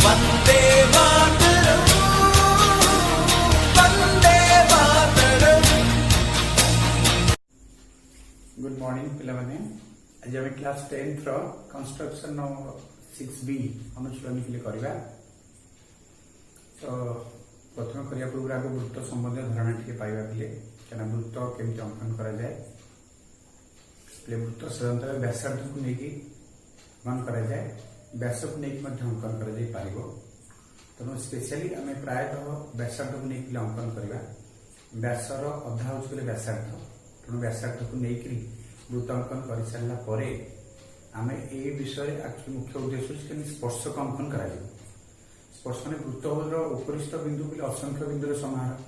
Vande Mataram, Vande Mataram. Good morning पिलामाने। आज आम class 10 construction 6B अनुशीलन के लिए करवा। तो प्रथम करने पूर्व आगे वृत्त संबंधी धारणा टी पाइबा पिले क्या वृत्त केमती अंकन करा जाए। वृत्त साधारणतः व्यासार्ध को लेकिन अंकन करा जाए, व्यास को लेकिन अंकन करा जाए पारिबो। तेणु स्पेशली आम प्रायतः व्यासार्ध को लेकिन अंकन करवा। व्यासर अधा हूँ व्यासार्ध, तेणु व्यासार्ध को लेकिन वृत्त अंकन कर सारा पर आम ए विषय एक्चुअली मुख्य उद्देश्य स्पर्शक अंकन करा। स्पर्श मान वृत्तर उपरिस्थ बिंदु पे असंख्य बिंदुर समाहार।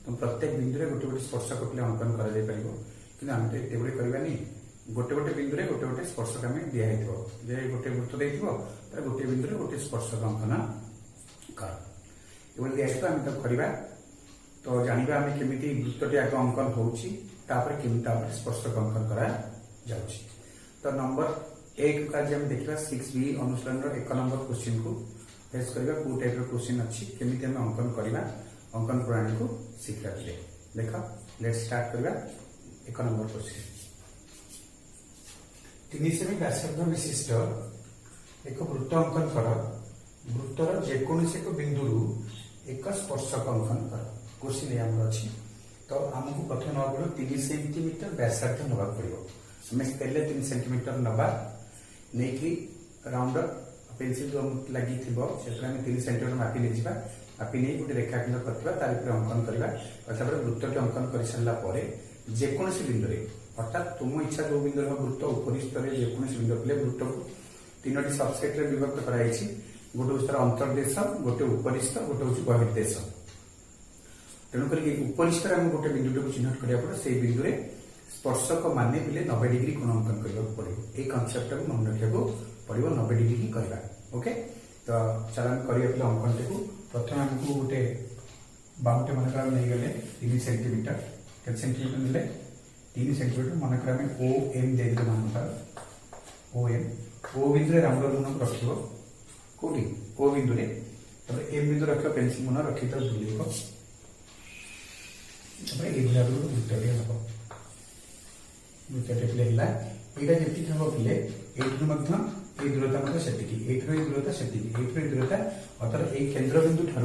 तो प्रत्येक बिंदु गोटे गोटे स्पर्शक पे अंकन कर आम तो ये करवानी। गोटे गोटे बिंदु गोटे गोटे स्पर्शक आम दिखाई गोटे वृत्त दे गोटे बिंदु गोटे स्पर्शक अंकन कर दिखाई आम तो करवा। तो जाना आम केमी वृत्तटी आगे अंकन होमती स्पर्शक अंकन करा। तो नंबर 1 का आज देखा 6B अनुशीलन 1 नंबर क्वेश्चन को फेस करवा। कौ टाइप क्वेश्चन अच्छी केमी अंकन करवा, अंकन प्रणाली को शिखा देख। लेट स्टार्ट करवा। 1 नंबर क्वेश्चन 3 सेमी व्यासार्ध विशिष्ट एक वृत्त अंकन कर। वृत्तर जेकोसी एक बिंदु एक स्पर्शक अंकन कर। क्वेश्चन ये अच्छी। तो आमको प्रथम ना पड़ो 3 सेंटीमीटर व्यासार्ध नवा पड़ो। आम स्केल 3 सेंटीमीटर नवा नहीं राउंड पेनसिल जो लगी थी 3 सेंटीमीटर मापी नहीं मापी नहीं गोटे रेखाखंड कर अंकन करवा। वृत्तटी अंकन कर सारा जेकोसी बिंदु अर्थात तुम इच्छा जो बिंदु वृत्त उपरिस्थ जेकोसी बिंदु पे वृत्त को 3टी सबसेट विभक्त कराई। गोटे हूँ अंतर्देश, गोटे उपरिस्थ, गोटे हूँ बहिर्देश। तेणुक उपरिस्थ आम गोटे बिंदु को चिन्हट करा पड़े से बिंदु स्पर्शक मान पे 90 डिग्री कोण अंकन करने पड़ो। ये कनसेप्ट को मन रखा पड़ो 90 डिग्री ही करवा। ओके। तो चल करवा अंकन टी प्रथम आमको गोटे बाहुटे मन नहीं गले 3 सेंटीमीटर के सेंटीमीटर ने 3 सेंटीमीटर मनकर आम OM दे मान OM O बिंदु राउंड मुन रख कौटी O बिंदु एम बिंदु रख पेंसिल मुन रखी तो बुलेब वृत्तटे हम वृत्तटे पे यहाँ जमी हम पे ये दूरता से दूरता से दूरता अर्थात ये केन्द्र बिंदु ठार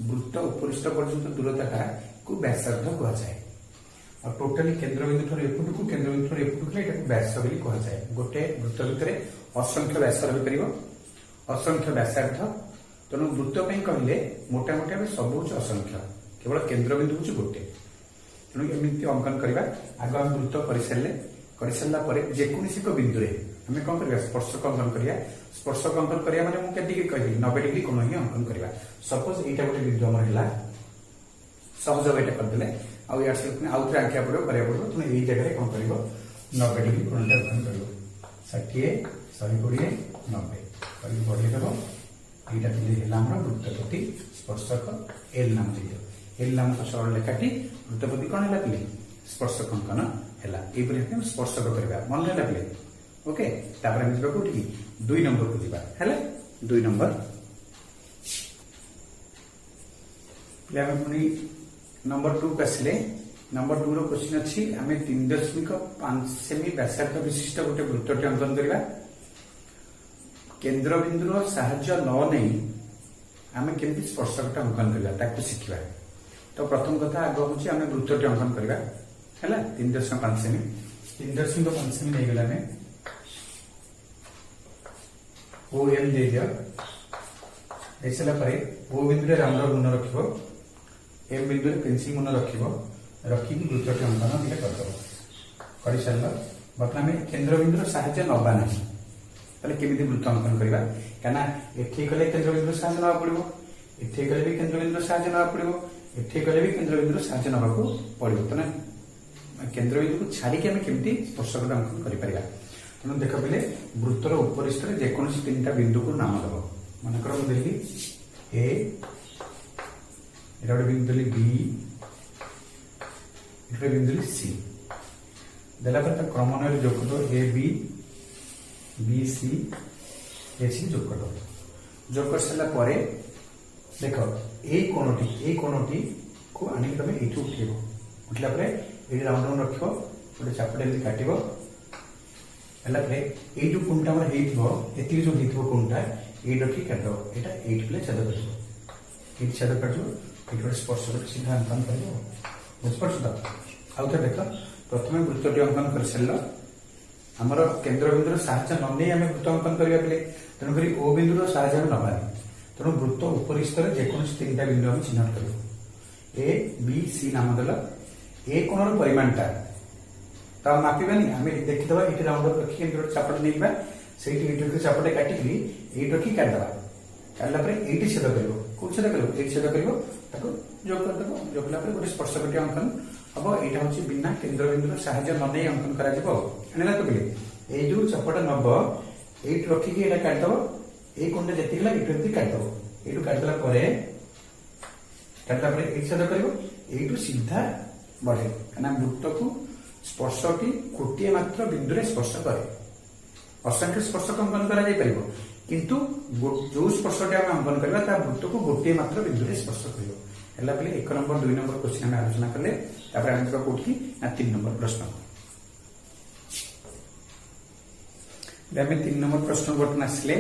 वृत्त उपरिस्थ पर्यंत दूरता को व्यासार्ध कहुए। और टोटाली केन्द्र बिंदु ठार एपट को केन्द्र बिंदु ठार एपट को व्यास बोली कहुए। गोटे वृत्त भितर असंख्य व्यास रही असंख्य व्यासार्ध। तेणु वृत्त कहले मोटामोटी आम सब हूँ असंख्य, केवल केन्द्र बिंदु हूँ गोटे। तेणु एमती अंकन करवा। आग आम वृत्त कर सारा जेकोसी एक बिंदु आम कौन कर स्पर्शक अंकन करिया। स्पर्शक अंकन करिया माने मु केते डिग्री कहली 90 डिग्री कोण ही अंकन करिया। सपोज एटा गोटे बिंदु हमर हैला सहज एटा कर देले आ या से आउ थे आंकिया पड़ो करिया पड़ो। तुम एई जगह कोन करिवो 90 डिग्री कोणटा अंकन करिवो 60 120 90 करी बढ़े देबो। एटा दिले हैला हमर वृत्तपति स्पर्शक L नाम दियो। L नाम का सरल रेखाटी वृत्तपति कोन हैला पिले स्पर्शक अंकन हैला। एई परि हम स्पर्शक करबा मन हैला पिले। ओके। तापर हम जीवा कोठी 2 नंबर को जीवा हैला। 2 नंबर ले हम पुनी नंबर 2 कसले। नंबर 2 रो क्वेश्चन अछि आमे 3.5 सेमी व्यासार्ध विशिष्ट गोटे वृत्तटी अंकन करबा। केंद्र बिंदुर साहाय्य न नहीं आमे केमती स्पर्शकटा अंकन करबा ताकू शिखिबा। तो प्रथम कथा आग होछि आमे वृत्तटी अंकन करबा हैला। 3.5 सेमी 3.5 सेमी नै गेला ने OM दे दिया। ऐसा O बिंदु राउंड मुन रख M बिंदु पेंसिल मुन रखी वृत्तटी अंकन दिले कर सारा। बर्तमान केन्द्र बिंदुर साहाय्य नवा ना केमी वृत्त अंकन करवा। क्या एठे कले केन्द्र बिंदु साहाय्य ना पड़ो, एठे कले भी केन्द्र बिंदु साहाय्य ना पड़ो, एठे कले भी केन्द्र बिंदु साहाय्य ना पड़ो। तो केन्द्र बिंदु को छाड़ी आम केमी स्पर्शक अंकन कर। तेणु देख पे वृत्तर उपरिस्थ जेकोसी 3टा बिंदु को नाम दब। मनकर मुझे ए गोटे बिंदु देली B गोटे बिंदु देली C देला क्रमान्वय जोग ए बी बी सी ए सी जोग कर। जोग कर सारा पर देख ये कोणटी को आनिक तुम ये उठेब उठला ये राउंड राउंड रख गोटे चापटे एमती काटब ये जो कोणटा ये जो होता कोणटा ये रखी काटद यहाँ ये छेद कर ये छेद कर ये गोटे स्पर्श सीधा अंकन कर बुझीपार तो आउ थे देख प्रथम वृत्तटी अंकन कर सार आमर केन्द्र बिंदुर साहाଯ୍य न नहीं आम वृत्त अंकन करा पे तेणुक ओ बिंदुर साहाଯ୍य नबानी तेणु वृत्त उपरिस्थ जेकोसी तीन बिंदु आम चिन्हट कर ए बी सी नाम देल ए कोणर परिमाणटा तो मापिबानी आम देखीदे ये राउंड रखिए गोटे चापट नहीं से चापटे काटिक ये रखी काटदे काटला ये छेद कर कौ छेद कर ये छेद कर जोग करदेव जोग कला गोटे स्पर्शकटी अंकन हम यहाँ हूँ बिना केन्द्र बिंदुर साहाଯ୍य न नहीं अंकन करा तो बोले ये जो चपट नब ये रखिकी ये काटदब ये कोणटा जी ये काटदब ये काटदेला ये छेद कर सीधा बढ़े कहीं वृत्त को स्पर्शटी गोटे मात्र बिंदु स्पर्श करे असंख्य स्पर्शक अंकन कर किंतु जो स्पर्शटी आम अंकन करवा वृत्त को गोटे मात्र बिंदु स्पर्श कर 1 नंबर 2 नंबर क्वेश्चन आम आलोचना कले कौटी ना 3 नंबर प्रश्न आम 3 नंबर प्रश्न बर्तन आसिले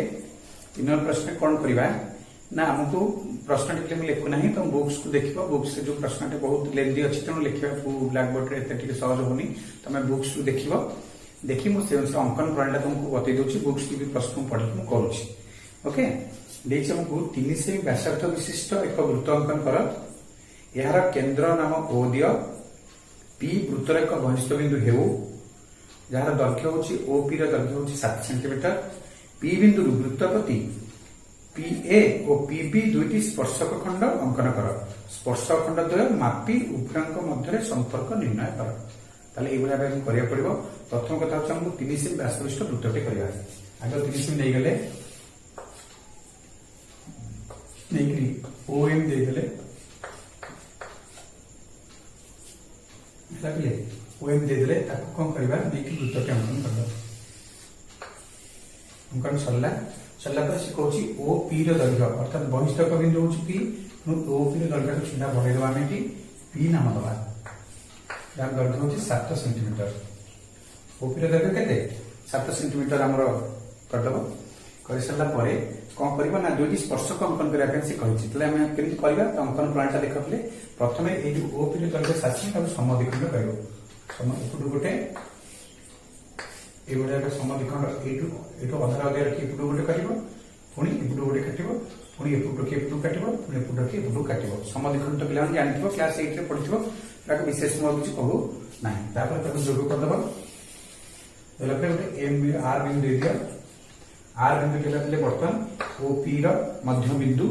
3 नंबर प्रश्न कौन करवा ना आमको प्रश्न टी लिखुना तो बुक्स को देख बुक्स जो प्रश्न बहुत लेंदी अच्छी तेणु लिखा ब्लैक बोर्ड एत सहज होनी तुम बुक्स को देखी मुझे अंकन प्रणाली तुमको बतई दूसरी बुक्स की भी प्रश्न पढ़ी मुझे करुच्ची ओके देखिए हमको 3 सेमी व्यासार्थ विशिष्ट एक वृत्त अंकन कर यार केन्द्र नाम ओ दि पी वृत्तर एक बहिष्ठ बिंदु हेउ जार दैर्घ्य हूँ ओपी दैर्घ्य हूँ 7 सेंटीमीटर पी बिंदु वृत्त प्रति पी ए और पीबी दुईटी स्पर्शक खंड अंकन कर स्पर्शक खंड द्वय मापी उभयों मध्य संपर्क निर्णय कर ताले ये भाव करा पड़ो प्रथम कथा हूँ हमको 3 सेमी व्यासविष्ट वृत्तटी करवा आगे 3 सेमी नहीं गले ओएम देदेले ओएम देदेले कौन करवा वृत्तटी अंकन कर अंकन सरला से कौन ओ पी दैर्घ्य अर्थात बहिष्ठक बिंदु हूँ पी ओ पी दैर्घ्य सीधा बढ़ेद आम पी नाम दबा यार दैर्घ्य हूँ 7 सेंटीमीटर ओ पी दैर्घ्य के 7 सेंटीमीटर आमर करदेव कर सारापर कौन करवा ना दुईटी स्पर्शक अंकन करने से कही केमी करवा तो अंकन प्रणाली देखते प्रथम ये जो ओ पी दैर्घ्य 7 समद्विखंड कर गोटे ये समद्विखंड ये अधा अगे रखी एपटू गोटे काट पुणी एपटू गोटे काट पुणी एपटू रखी एपटू काट पुणी एपटू रखी एपटू काट समद्विखंड तो पे जानते क्लास 8 में पढ़ी विशेष किसी कहू ना जोग करदे गोटे एम आर बिंदु दे दिया आर बिंदु के बर्तमान ओ पी मध्य बिंदु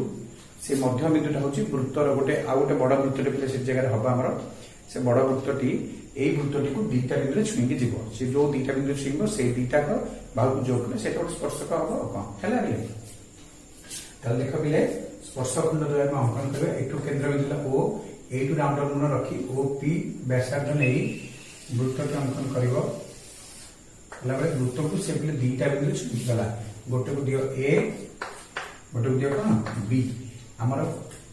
से मध्य बिंदुटा हूँ वृत्तर गोटे आउ गोटे बड़ वृत्तटे पे से जगह हम आम से बड़ वृत्तटी यही वृत्तटी को 2टा बिंदु छुईकी जीव से जो 2टा बिंदु छुईब से 2टा बाहु जोग कले से गोटे स्पर्शक हम कौन देख पे स्पर्शखंड द्वय अंकन कर यू केन्द्र बिंदु ओ यू राउंड राउंड रखी ओ पी व्यासार्ध नहीं वृत्त अंकन कर वृत्त को से 2टा बिंदु छुईगला गोटे को दियो ए गोटे को दियो कौन बी आमर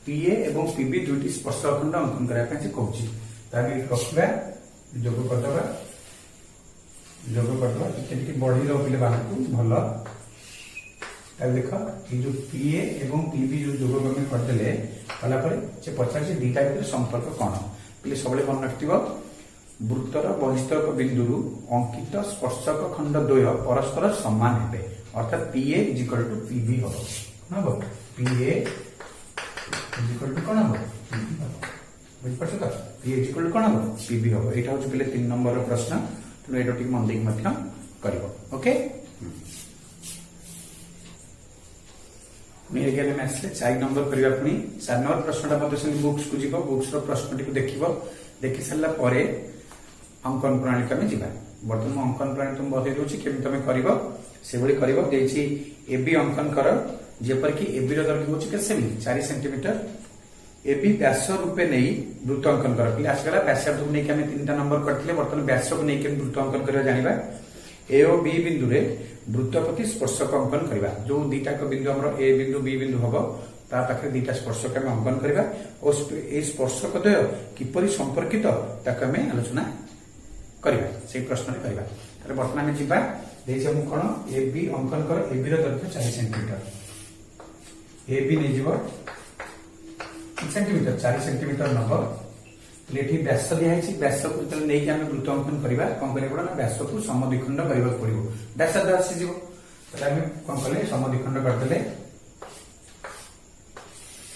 पीए और पीबी दुईटी स्पर्शखंड अंकन करने कहूँ रखा जोग करदे बढ़ी पे बाहर को भल देख ये जो पीए और पीबी जो जोग आम करदे कलापर से पचार 2टा भर संपर्क कौन पे सब मन रखिथ वृत्तर बहिष्ठक बिंदु अंकित स्पर्शक खंड द्वय परस्पर सामान हे अर्थात पीए इजिकल टू पीबी हम पीए इजिकल टू कौन हम बुझीपार तो पी इजिकल कौन हम पीबी हम यहाँ हूँ पे 3 नंबर प्रश्न तेणु ये टी मन देखिए कर ओके आसले 4 नंबर करवा पुणी 4 नंबर प्रश्नटा मतलब बुक्स को जीव बुक्स प्रश्न टी देख देखी सारापर अंकन प्रणाली को आम जा बर्तमान अंकन प्रणाली तुम बतई दूसरी केमी तुम कर एबी अंकन कर जेपरिक एबी दैर्घ्य हूँ के 4 सेंटीमीटर एबी व्यास रूपे नहीं वृत्त अंकन कर पे आसगला व्यासार्ध को लेकिन 3टा नंबर करते बर्तमान व्यास को लेकिन वृत्त अंकन कर जाना ए और बी बिंदु रे वृत्त प्रति स्पर्शक अंकन करबा जो दीटा को बिंदु हमरो ए बिंदु बी बिंदु हबो ता पाखे दीटा स्पर्शक हम अंकन करबा और ए स्पर्शक द्वय किपरि संपर्कित ताक हम आलोचना करबा से प्रश्न रे करबा तरे वर्तमान में जिबा देजे हम कोन ए बी अंकन कर ए बी रो दैर्घ्य 4 सेंटीमीटर ए बी नै जिवो सेंटीमीटर 4 सेंटीमीटर नब लेठी व्यास दिया है व्यास को तले नै कि हम वृत्त अंकन करबा कोन करे पड़ो ना व्यास को समद्विखंड करबा पड़िबो व्यास द्वारा से जिवो तले हम कोन करले समद्विखंड कर देले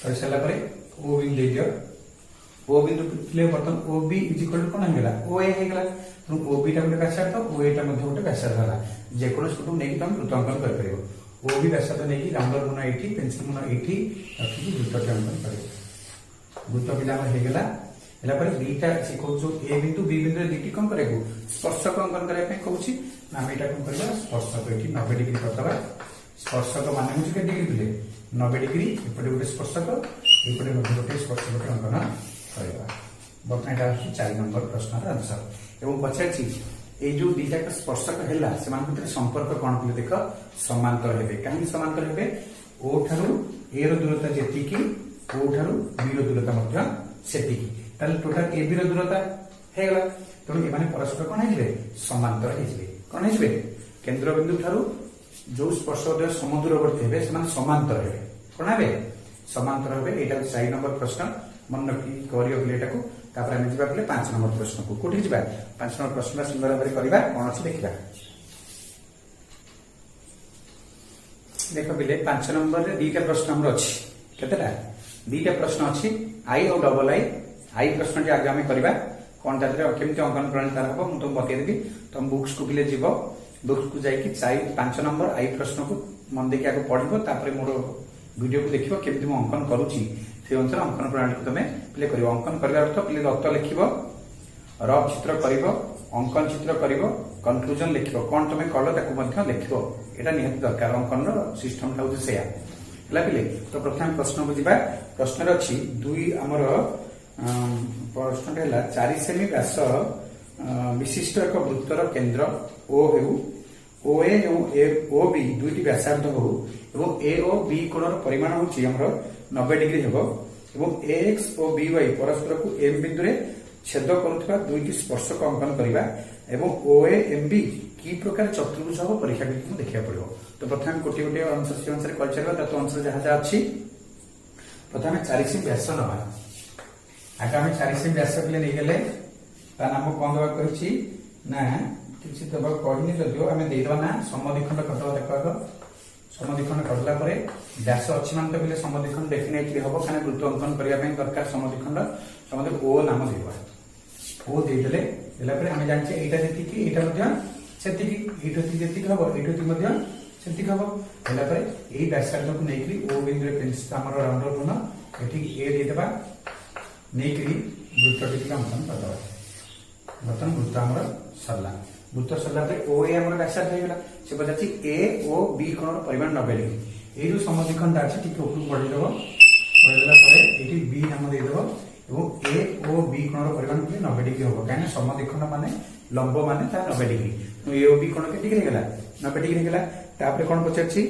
कर सला परे ओ बिंदु दे दियो ओ बिंदु ले बर्तन O B is equal to कोन हेला ओ ए हेगला तो ओ बी टा गोटे व्यासार्ध ओ ए टा मध्ये गोटे व्यासार्ध हला जे कोनो स्कुटु नै कि हम वृत्त अंकन कर परिबो ओ बी व्यासार्ध नै कि राउंडर मुना एठी पेंसिल मुना एठी रखि वृत्त अंकन परिबो वृत्त बिला हम हेगला एला पर बीटा से को जो ए बिंदु बी बिंदु दीटी कोन करेगु स्पर्शक अंकन करे पे कहूची ना हम एटा कोन करबा स्पर्शक एठी 90 डिग्री करतबा स्पर्शक माने होची के डिग्री दिले 90 डिग्री एपटे गोटे स्पर्शक एपटे गोटे स्पर्शक अंकन करबा बर्तमान एटा 4 नंबर प्रश्न रा आंसर एवं पछाची ए जो दीटा का स्पर्शक हैला समान भितर संपर्क कोन पले देख समांतर हेबे काहे समांतर हेबे ओ ठारू ए रो दूरता जेति की ओ ठारू बी रो दूरता मध्य सेति की ताले टोटल ए बी रो दूरता हेगला तणु ए माने परस्पर कोन हेजिबे समांतर हेजिबे कोन हेजिबे केंद्र बिंदु ठारू जो स्पर्शक द्वय समदूरवर्ती हेबे समान समांतर हेबे कोन हेबे समांतर हेबे एटा 4 नंबर प्रश्न मन रखी करियो प्लेटा को तापर हम जिबा पले 5 नंबर प्रश्न को कोठी जिबा 5 नंबर प्रश्न सुंदर भाबरे करबा कोन अछि देखिबा देखो बिले 5 नंबर रे दीटा प्रश्न हमर अछि केतेटा दीटा प्रश्न अछि आई और डबल आई प्रश्न जे आगे हम करबा कोन तारे केमति अंकन प्रणाली तार हबो मु तुम बतै देबी तुम बुक्स को बिले जिवो बुक्स को जाई कि 5 नंबर आई प्रश्न को मन देखि आगे पढिबो तापर मोर वीडियो को देखिबो केमति मु अंकन करूची से अनुसार अंकन प्रणाली को तुम प्ले कर अंकन कर अर्थ प्ले दत्त लिख रफ चित्र कर अंकन चित्र कर कनक्लूजन लिख कौन तुम कल लिख यहाँ निहत दरकार अंकन सिस्टम टा से पिले तो प्रथम प्रश्न को जा प्रश्न अच्छी दुई आमर प्रश्न 4 सेमी व्यास विशिष्ट एक वृत्तर केन्द्र ओ ओ ए ओ बी दुईटी व्यासार्ध हो ए ओ बी कोणर परिमाण होची हमर 90 डिग्री हेबो एवं एक्स और बी वाई परस्पर को एम बिंदु रे छेद करुवा दुईटी स्पर्शक अंकन करबा एवं ओ ए एम बी की प्रकार चतुर्भुज हो परीक्षा को देखिया पड़िबो तो प्रथम कोटी कोटी आंसर से आंसर कर चलबा तो आंसर जहा जहा अछि प्रथम 4 सेमी व्यास नबा आगामी 4 सेमी व्यास के ले गेले ता नाम कोन दबा करछि ना किछि दबा कहनी जदियो हमें दे दबा ना समद्विखंड करदबा देखो समद्विखंड करला परे व्यास अछि मान तो बिले समद्विखंड डेफिनेटली हबो खाने वृत्त अंकन करिया ପାଇଁ दरकार समद्विखंड समद्वि ओ नाम देबा ओ दे देले एला परे हम जानचे एटा जेति की एटा मध्य सेति की एटा जेति हबो एटा ती मध्य सेति हबो एला परे एई व्यासार्ध को नेकरी ओ बिंदु रे पेंस हमर राउंडर गुण एठी ए दे देबा नेकरी वृत्त टिका अंकन करदबा बतन वृत्त हमर सरला वृत्त सरला पे ओ ए हमर व्यासार्ध हे गेला से बजाची ए ओ बी कोण परिमाण 90 डिग्री ए जो समद्विखंड अछि टिके ऊपर बढ़ि देबो बढ़ि देला परे एठी बी नाम दे देबो एवं ए ओ बी कोण परिमाण 90 डिग्री होबो काहे समद्विखंड माने लंब माने ता 90 डिग्री तो ए ओ बी कोण के डिग्री गेला 90 डिग्री गेला तापर कोण पछरछि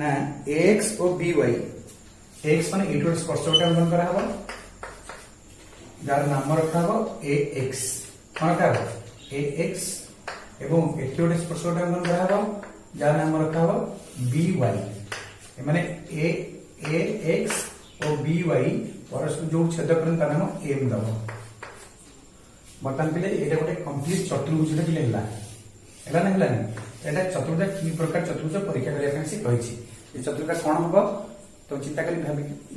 ना एक्स और बी वाई एक्स माने एटो स्पर्शक अंकन करा हबो जार नाम रखा हबो ए एक्स कोण का ए एक्स एवं एटी गोटे स्पर्शक अंकन करा हबो जार नाम रखा हबो बी वाई माने ए एक्स और बी वाई परस्पर जो छेद करन ता नाम एम दबो बर्तमान पिले एटा गोटे कंप्लीट चतुर्भुज रे पिले हला ना हला एटा चतुर्भुज की प्रकार चतुर्भुज परीक्षा करिया ପାଇଁ से कहिछि ए चतुर्भुज कोन हबो तो चिंता करी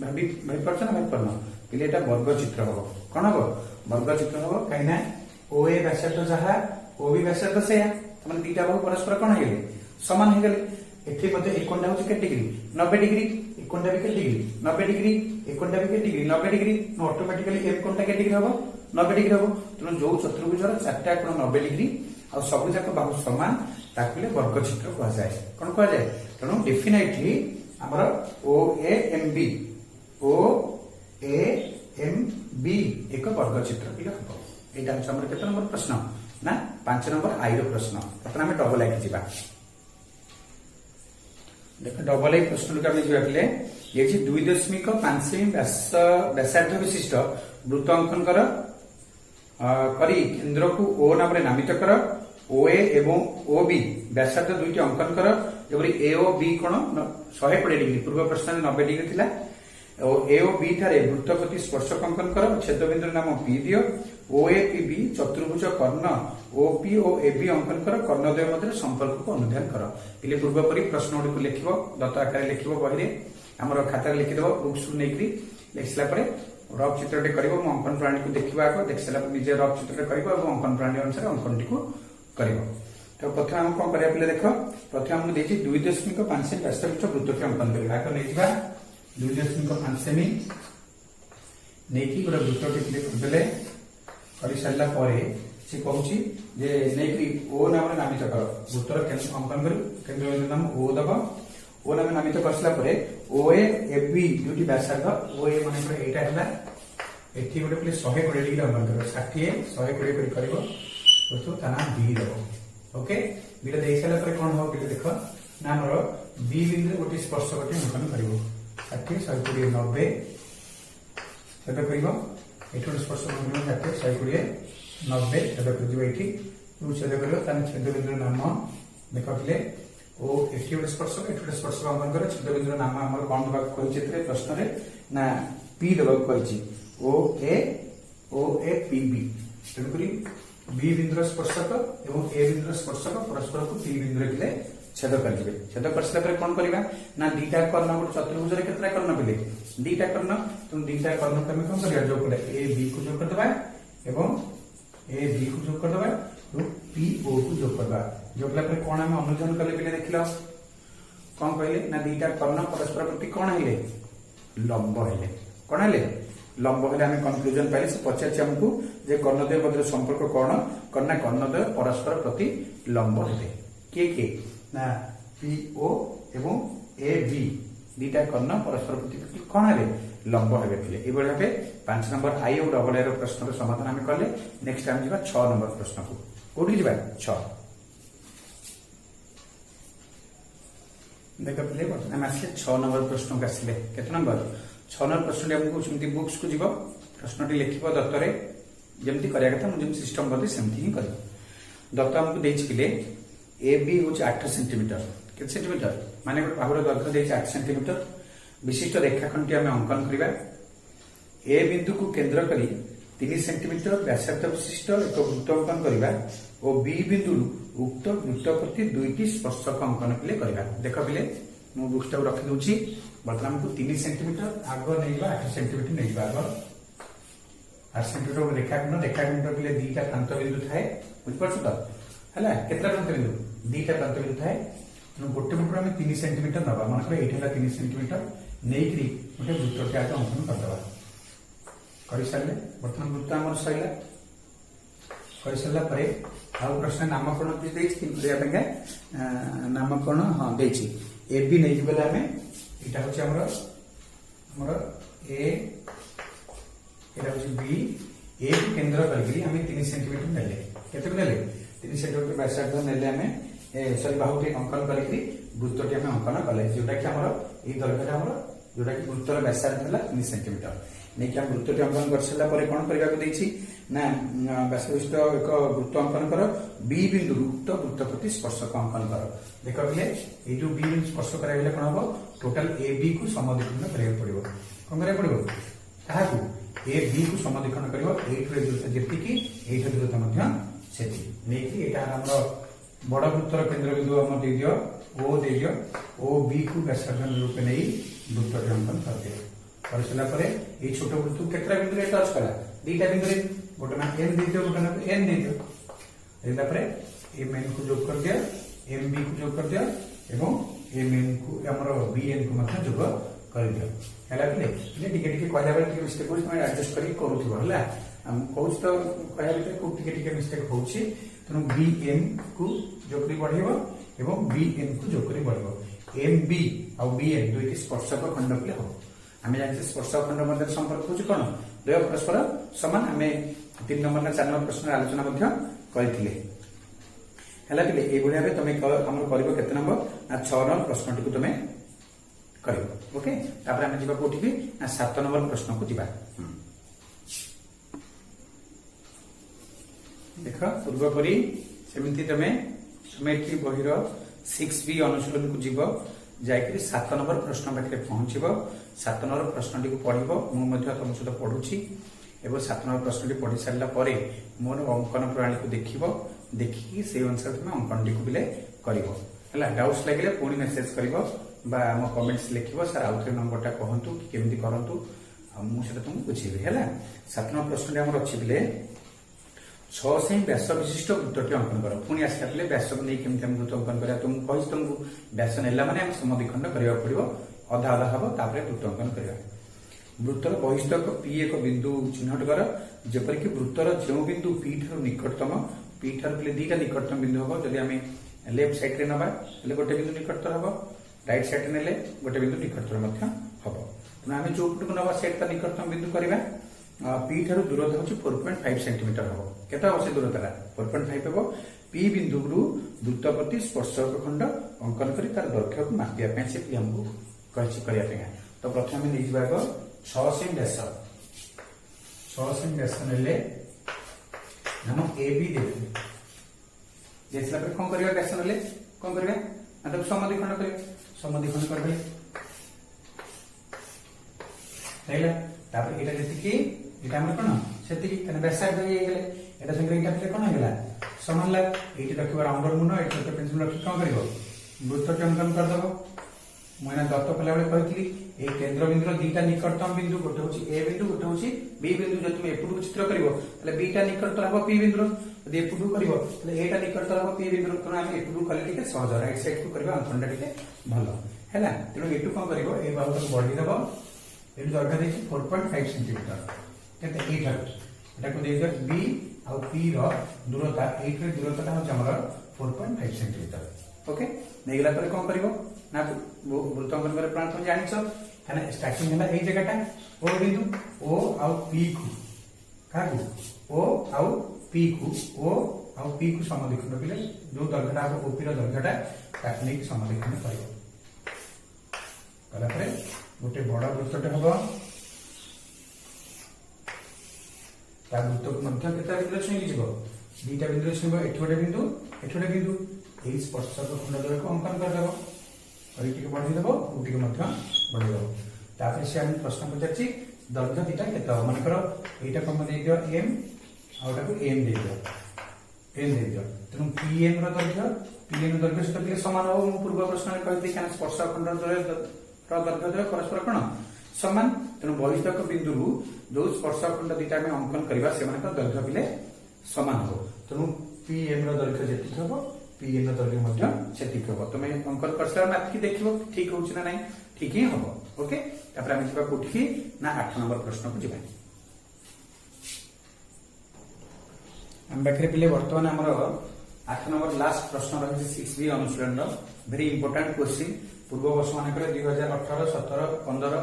भाबी परछ ना भाबी परनो पिले एटा वर्ग चित्र हबो कोन हबो वर्ग चित्र हबो काइना ओ ए व्यासार्ध जहा ओ बी व्यासार्ध से तमन दीटा बाहु परस्पर कोन हेले समान हे गेले एठी मध्ये एकोंडा होची के डिग्री 90 डिग्री एकोंडा के डिग्री 90 डिग्री एकोंडा के डिग्री 90 डिग्री नो ऑटोमेटिकली एक कोणटा के डिग्री हबो 90 डिग्री हबो तनो जो चतुर्भुजर चारटा कोण 90 डिग्री आ सब जाक बाहु समान ताकले वर्ग चित्र कहा जाय कोन कहा जाय तनो डेफिनेटली हमर ओ ए एम बी एक वर्ग चित्र पिला हबो एटा हमर केते नंबर प्रश्न ना पांच नंबर आई प्रश्न बर्तमान आम डबल आई की देख डबल आई प्रश्न को आम जाए ये 2.5 सेमी व्यासार्ध विशिष्ट वृत्त अंकन करी केन्द्र को ओ नाम नामित कर ओ ए एवं ओ बी व्यासार्ध दुईटी अंकन कर जबरी ए ओ बी कोण 120 डिग्री पूर्व प्रश्न 90 डिग्री थिला ए ओ बी ठारे वृत्त प्रति स्पर्शक अंकन कर छेद बिंदु नाम पी दियो ओ ए पी बी चतुर्भुज कर्ण ओ पी ओ ए बी अंकन कर कर्णद्वय मध्य संपर्क को अनुध्यान कर पिले पूर्व परी प्रश्न गुडी लिखिबो दत्त आकार लिखिबो बहिरे हमर खाता लिखिदेबो बुक्स नेकरी लिखला परे रफ चित्रटे करिबो अंकन प्रणाली को देखिबा को देखसला निजे रफ चित्रटे करिबो और अंकन प्रणाली अनुसार अंकन टी को करिबो तो प्रथम हम कोन करिया पिले देखो प्रथम हम देछि 2.5 सेमी व्यासार्ध वृत्त के अंकन करिबा को नेजिबा 2.5 सेमी नेकी गोटे वृत्त टी क्लिक करदेले करि सारला परे से कहूची जे नेकी ओ नाम नामित कर वृत्तर केंद्र अंकन करू केंद्र बिंदु नाम ओ दबा ओ नाम नामित करसला परे ओ ए बी दुटी व्यासार्ध ओ ए माने पर एटा हला एठी गोटे प्ले 120 डिग्री अंकन करो 60 120 करी करबो तो ता बी दबो ओके बी रे देइसला परे कोन हो बी देखो ना हमर बी बिंदु गोटे स्पर्श गोटे अंकन करबो 60 120 90 सेटा करबो एठो स्पर्श अंकन 60 120 90 सेटा करबो एठी तू सेटा करबो ता छेद बिंदु नाम देखले ओ एठी गोटे स्पर्शक एठी गोटे स्पर्शक अंकन करे छेद बिंदु नाम हमर कोन दबा कहिछि एते प्रश्न रे ना पी दबा कहिछि ओ ए पी बी तेनु करी बी बिंदु स्पर्शक एवं ए बिंदु स्पर्शक परस्पर को पी बिंदु रे छेद करबे छेद करसला पर कोन करबा ना दीटा कर्ण गोटे चतुर्भुज रे केतरा कर्ण पिले दीटा कर्ण तुम दीटा कर्ण कमी कोन करिया जोग करे ए बी को जोग कर दबा एवं ए बी को जोग कर दबा तो पी ओ को जोग करबा जोगला पर कोन हम अनुमान करले पिले देखिलो कोन कहले ना दीटा कर्ण परस्पर प्रति कोन हेले लंब हेले कोन हेले लंब हेले हम कंक्लूजन पाइले से पचार हमको जे कर्णद्वय मध्य संपर्क कोन कन्ना कर्णद्वय परस्पर प्रति लंब हेले के ना पी ओ एवं ए बी दीटा कर्ण परस्पर प्रति कोन हेले लंब हेबे पिले ए बळे हेबे 5 नंबर आई और डबल आई रो प्रश्न रो समाधान हम करले नेक्स्ट टाइम जिबा 6 नंबर प्रश्न को कोठी जिबा 6 देखा पिले हम आसले 6 नंबर प्रश्न को आसले केते नंबर 6 नंबर प्रश्न हमको सुमति बुक्स को जीव प्रश्नटी लिखिबो दत्तरे जेमति करिया कथा मु जेम सिस्टम बदे सेमति ही करियो दत्त हमको देछि पिले ए बी होच 8 सेंटीमीटर केते सेंटीमीटर माने बाहुर दत्त देछि 8 सेंटीमीटर विशिष्ट रेखाखंडटी हम अंकन करिबा ए बिंदु को केंद्र करी 3 सेंटीमीटर व्यासार्ध विशिष्ट एक वृत्त अंकन करिबा और बी बिंदु उक्त वृत्त प्रति दुईटी स्पर्शक अंकन पिले करिबा देख पिले मु बुक्स टा रखि दोछि वर्तमान को 3 सेंटीमीटर आगो नैबा 8 सेंटीमीटर नैबा आगो 8 सेंटीमीटर रेखाखंड पिले दीटा प्रांत बिंदु थाए बुझ परछ त हला केतरा प्रांत बिंदु दीटा प्रांत बिंदु थाए न गोटे बिंदु हम 3 सेंटीमीटर नबा मानकर एठी हला 3 सेंटीमीटर नेकरी गोटे वृत्त के अंकन कर दबा करि सारले वर्तमान वृत्त हमर सइला करि सारला परे आउ प्रश्न नामकरण भी देछि किंतु या बेगा नामकरण हां देछि ए बी नै जिबले हमें इटा होछि हमर ए एटा होछि बी ए को केंद्र करके हमें 3 सेंटीमीटर नेले केते नेले 3 सेंटीमीटर व्यासार्ध नेले हमें सॉरी बाहुटी अंकन करके वृत्तटी हमें अंकन कले जोटा कि हमर ए दर्घटा हमर जोटा कि वृत्तर व्यासार्ध हला 3 सेंटीमीटर नै कि हम वृत्तटी अंकन करसला परे कोन करिया को देछि ना व्यासविष्ट एक वृत्त अंकन कर बी बिंदु उक्त वृत्त प्रति स्पर्शक अंकन कर देख पिले ए जो बी बिंदु स्पर्श कराइले कोन हो टोटल ए बी को समद्विखंड करिया पड़िबो कोन करिया पड़िबो ताहा को ए बी को समद्विखंड करियो 8 रे दूरता जेति की 8 दूरता मध्य सेति नै कि एटा हमर बड़ वृत्तर केंद्र बिंदु हम दे दियो ओ दे दियो ओ बी को व्यासार्ध रूप में नै वृत्त अंकन कर दियो करसला परे ए छोट वृत्त केतरा बिंदु रे टच कला दीटा बिंदु रे गोटे ना एन दे दियो गोटे ना एन दे दियो एला परे एम एन को जोग कर दिया एम बी को जोग कर दिया एवं एम एन को हमर बी एन को मतलब जोग कर दियो हला पिले टिके टिके कहला बेले टिके मिस्टेक होछ मैं एडजस्ट करी करूथिबो हला हम कहूछ तो कहला बेले को टिके टिके मिस्टेक होछि तनु बी एम को जोग करी बढ़िबो एवं बी एन को जोग करी बढ़िबो एम बी और बी एन दुईटी स्पर्शक खंड पिले हो आमे जानते स्पर्शक खंड मध्य संपर्क होछि कोन द्वय परस्पर समान आमे 3 नंबर ना 4 नंबर प्रश्न आलोचना मध्य करिथिले हैला पिले ए भलिया बे तमे हमर करिवो केते नंबर ना 6 नंबर प्रश्नटी को तमे करिवो ओके तापर हम जिबा कोठी भी ना 7 नंबर प्रश्न को जिबा देख पूर्व परी सेमिति तमे मैट्रिक बहिर 6B अनुशीलन को जीव जाकि 7 नंबर प्रश्न पाखे पहुंचब 7 नंबर प्रश्न को पढ़ब मुझे तुम सहित पढ़ुची एवं 7 नंबर प्रश्न पढ़ी सारा पर मोर अंकन प्रणाली को देखिकी से अनुसार तुम अंकन टी को कर डाउट्स लगे पुणी मेसेज कर मो कमेंट्स लिख सर आउ थे नंबरटा कहतु कि केमती करूँ मुझे तुमको बुझेबी है 7 नंबर प्रश्न आम अच्छी पे 6 सेमी व्यास विशिष्ट वृत्तटी अंकन कर पुणी आसला पे व्यास को नहीं केमती वृत्त अंकन कर तुमको तुमको व्यास नेला मैंने समद्विखंड करा पड़ो अधा अधा हम तापर वृत्त अंकन करवा वृत्तर बहिष्ठक पी एक बिंदु चिन्हट कर जेपरिक वृत्तर जो बिंदु पी ठार निकटतम पी ठार पे दुईटा निकटतम बिंदु हम जब आम लेफ्ट साइड रे नवा गोटे बिंदु निकटतर हम राइट साइड ने गोटे बिंदु निकटतर हम तेना आम जो पट को नवा सेटा निकटतम बिंदु करवा पी ठार दूरता हूँ 4.5 सेंटीमीटर हम केत हम से दूरता 4.5 हम पी बिंदु वृत्त प्रति स्पर्शक खंड अंकन कर तार दैर्घ्य को मापिया से पी हमको कही तो प्रथम नहीं जावा 6 सेमी व्यास 6 सेमी व्यास ने हम ए बी देखा कौन करवा व्यास ने कौन करवा समद्विखंड कर समद्विखंड कर तापर एटा जति एटा हमर कोन सेति कने व्यासार्ध हो गेले एटा संगे एटा पे कोन हेला समान ला एटी रखिबा राउंडर मुनो एटा तो पेंसिल रखि कोन करिवो वृत्त अंकन कर दबो मैंने दत्त कला बेले कहितली ए केंद्र बिंदु दुईटा निकटतम बिंदु गोटे होची ए बिंदु गोटे होची बी बिंदु जब तुम एपुटु चित्र करिवो तले बीटा निकटतर हबो पी बिंदु यदि एपुटु करिवो तले एटा निकटतर हबो पी बिंदु तो हम एपुटु कले टिके सहज राइट साइड को करबा अंकनटा टिके भलो हैला तेनु एटु कोन करिवो ए बाहु को बढ़ी दबो एटु दैर्घ्य देखि 4.5 सेंटीमीटर केते ए ठार एटा को देइयो बी आ पी रो दूरता ए रे दूरता हम हमर 4.5 सेंटीमीटर ओके नेगला पर कोन करिवो ना वृत्त अंकन करे प्राण तुम जानिछ खाना स्टार्टिंग हला एई जगहटा ओ बिंदु ओ आउ पी को काकू ओ आउ पी को समद्विखंड पिले जो दैर्घ्यटा हम ओपी रो दैर्घ्यटा काटने की समद्विखंड करिवो कला परे गोटे बड़ वृत्तटे हबो ता वृत्त को मध्य केता बिंदु छुई जीवो दुईटा बिंदु छुईबो एठोडे बिंदु एई स्पर्शक खंड द्वय को अंकन कर देबो और टिके बढ़ी देबो उटिके मध्य बढ़ी देबो तापर से हम प्रश्न पचारछि दैर्घ्य दिटा केता मन करो एटा कम दे दियो एम आउटा को एम दे दियो तनु पीएम रो दैर्घ्य से तो समान हो पूर्व प्रश्न में कहते कि स्पर्शक खंड द्वय दैर्घ्य परस्पर कोन समान तेणु बहिष्ठक बिंदु जो स्पर्शक खंड दुईटा में अंकन करवा से दैर्घ्य पिले समान हो तेणु पीएम दैर्घ्य जेतिक हम पीएम दैर्घ्य सेतिक हम तुम अंकन कर मापिकी देख ठीक हो ना नहीं ठीक ही हम ओके तापर आम जा कोठी ना 8 नंबर प्रश्न को जीवा आम पाखे पिले बर्तमान आमर 8 नंबर लास्ट प्रश्न रही 6B अनुशीलन वेरी इंपोर्टेंट क्वेश्चन पूर्व वर्ष मान 2018 17 15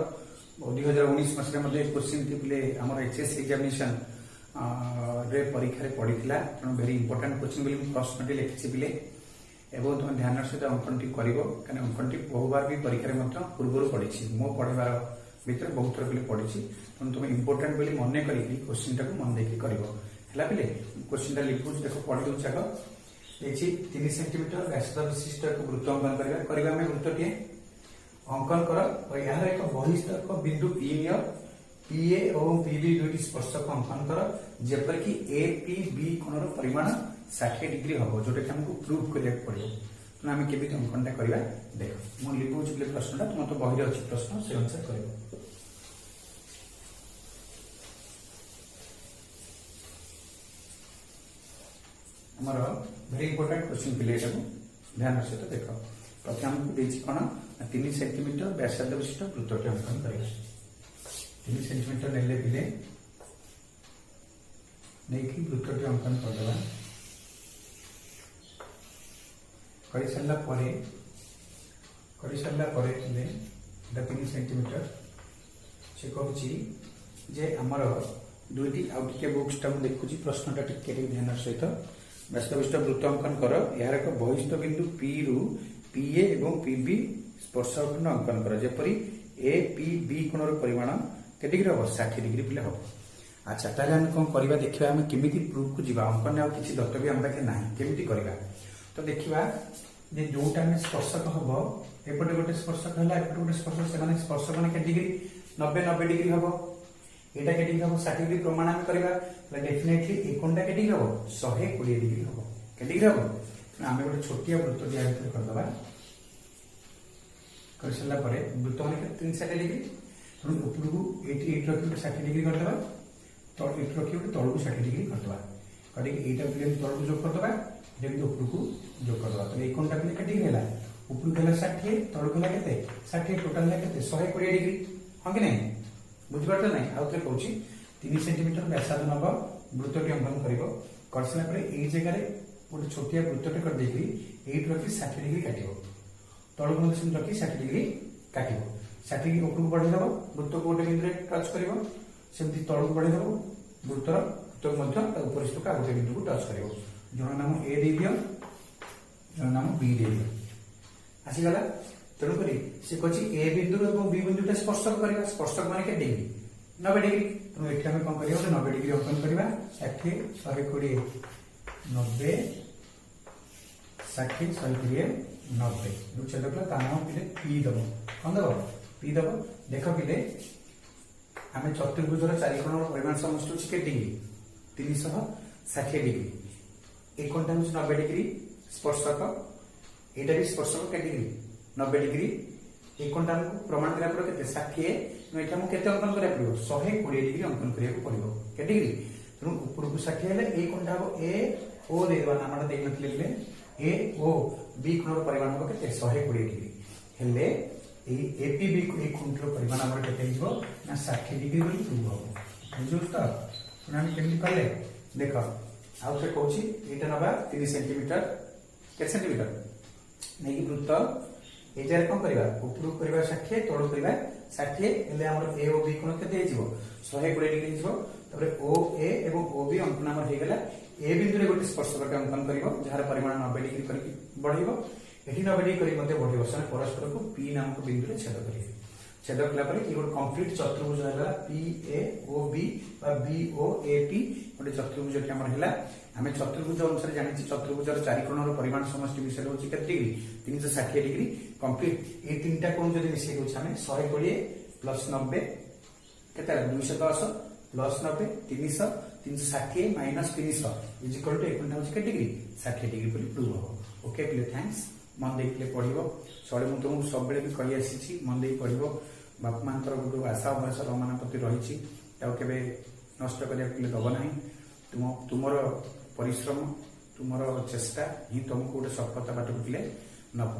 और 2019 मसीह क्वेश्चन थी पिले आमर एचएस एग्जामिनेशन रे परीक्षा पड़ी तेणु वेरी इंपोर्टेंट क्वेश्चन बोली प्रश्न लिखी पिले एवं तुम ध्यान सहित अंकन टी कर अंकन टी बहुबार भी परीक्षा पूर्व पढ़ी मो पढ़ार भर बहुत थर पे पढ़ी तेणु तुम इंपोर्टेंट बोली मन कर क्वेश्चन टाक मन देखिए कर पे क्वेश्चन लिखु देख पढ़ी दूँ आग देखिए 3 सेंटीमीटर व्यास विशिष्ट एक वृत्त अंकन करवा वृत्तटीए अंकन कर और यार एक बहिष्ठक बिंदु पी पीए और पीबी दुईटी स्पर्शक अंकन कर जेपर कि ए पी बी कोणर परिमाण 60 डिग्री हम जोटा कि हमको प्रूव करने पड़ो तेना आम के अंकनटा करवा देख मुझे लिखुची प्रश्नटा तुम तो बही अच्छी प्रश्न से अनुसार कर आमर वेरी इंपोर्टेंट क्वेश्चन पिले ध्यान सहित देख प्रथम कौन 3 सेंटीमीटर व्यासार्ध विशिष्ट वृत्तटी अंकन कर 3 सेंटीमीटर नेले पिले नहीं वृत्तटी अंकन करदेवा कर सारा 3 सेंटीमीटर से कहूँ जे आमर दुईटी आउ टे बुक्स टा देखुची प्रश्नटा टिके ध्यान सहित बास्तविष्ट वृत्त अंकन कर यार एक बहिष्ठ बिंदु पी रु पीए एवं पीबी स्पर्शखंड अंकन कर जेपरी ए पी बी कोणर परिमाण के डिग्री हम 60 डिग्री पिले हम। अच्छा ताले हम कौन करबा देखिबा हम केमिति प्रूफ को जीवा अंकन आ किछि दत्त भी हम पाखे नाही केमिति करबा तो देखिबा जे जोटा में स्पर्शक हबो एपटे गोटे स्पर्शक हला एपटे गोटे स्पर्शक से माने स्पर्शक माने के डिग्री 90 डिग्री हबो एटा के डिग्री हबो 60 डिग्री प्रमाण हम करबा तो डेफिनेटली ए कोणटा के डिग्री हबो 120 डिग्री हबो के डिग्री हबो हम गोटे छोटिया वृत्त दिया भीतर कर दबा कर सला परे वृत्त माने 360 डिग्री तो ऊपर को 88 रखि 60 डिग्री कर दबा तो 8 रखि तळ को 60 डिग्री कर दबा कडी एटा प्लेन तळ को जोग कर दबा जेम ऊपर को जोग कर दबा तो ए कोणटा के डिग्री हैला ऊपर को 60 तळ को केते 60 टोटल केते 120 डिग्री हां कि नहीं बुझबाट नहीं आउ थे कहूँ 3 सेंटीमीटर व्यासार्ध नब वृत्तटी अंकन कर सारा पर जगह गोटे छोटिया वृत्तटे कर देकी एट रखी 60 डिग्री काट तल को रखी 60 डिग्री काट 60 डिग्री ऊपर बढ़ेदेव वृत्त को गोटे बिंदु टच कर तल को बढ़ेदेव वृत्तर उपरिष्ठ आ गोटे बिंदु को टच कर जन नाम ए दे दियो जन नाम बी दे दियो आसीगला तेणुक सी कही ए बिंदु और बी बिंदु स्पर्शक करवा स्पर्शक मान के डिग्री 90 डिग्री तेणु ये आम कौन कर 90 डिग्री अंकन करवा 60 120 90 60 120 90 जो छेदक नाम पिले पी दब कौन दब पी दब देख पिले आम चतुर्भुजर चारिकोण परिमाण समष्टि के डिग्री 360 डिग्री एक कोणटा 90 डिग्री स्पर्शक एटा भी स्पर्शक के डिग्री 90 डिग्री एक कोणटा प्रमाण करा पर केते 60 एटा हम केते अंकन करा पड़ो 120 डिग्री अंकन करिया पड़ो के डिग्री तेणु ऊपर को 60 हेले ए कोणटा हो ए ओ दे दवा नामटा दे नथिले ए ओ बी कोणर परिमाण हो केते 120 डिग्री हेले ए एपी बी ए कोणर परिमाण हमर केते हिजो ना 60 डिग्री बोली प्रूव हो बुझु त हम केमि करले देखो आउ से कहूची एटा नबा 30 सेंटीमीटर के सेंटीमीटर नहीं वृत्त ए जार कौन करबा ऊपर करबा 60 तळ करबा 60 हेले हमर ए ओ बी कोण केते हिजो 120 डिग्री हिजो तबरे ओ ए एवं ओ बी अंकन हमर हे गेला ए बिंदु रे गोटे स्पर्शक अंकन करिवो जहार परिमाण 90 डिग्री करी बढ़िवो एठी 90 डिग्री करी मध्ये बढ़िवो सने परस्पर को पी नामक बिंदु रे छेद करिवे छेद कला पर ई गोटे कंप्लीट चतुर्भुज हला पी ए ओ बी बा बी ओ ए पी गोटे चतुर्भुज के हमर हला आमे चतुर्भुज अनुसार जानि चतुर्भुजर चारिकोणर परिमाण समष्टि विषय होची केते डिग्री 360 डिग्री कंप्लीट ए तीनटा कोण जदि मिसै होछ हमें 120 प्लस 90 केते 210 plus 90 300 360 minus 300 is equal to एकटा होची के डिग्री 60 डिग्री बोली प्रूव हो ओके प्ले थैंक्स मन देख ले पढिबो सळे मु तुमको सब बेले भी कहि आसीछि मन देख पढिबो बाप मानकर गुडु आशा भरोसा मान प्रति रहिछि ताऊ केबे नष्ट करिया के दब नाही तुमर परिश्रम तुमर चेष्टा ही तुमको गोटे सफलता बाट पिले नब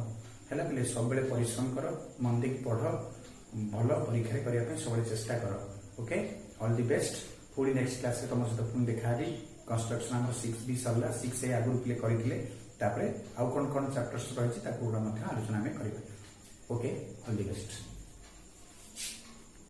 है पिले सब बेले परिश्रम कर मन देख पढ़ भल परीक्षा करने सब चेष्टा कर ओके ऑल द बेस्ट पुणी नेक्स्ट क्लास तुम सहित पुणी देखा कंस्ट्रक्शन आम 6B सरला 6A आगु प्ले करते आउ कौन कौन चैप्टर्स रही आलोचना करें ओके ऑल द बेस्ट।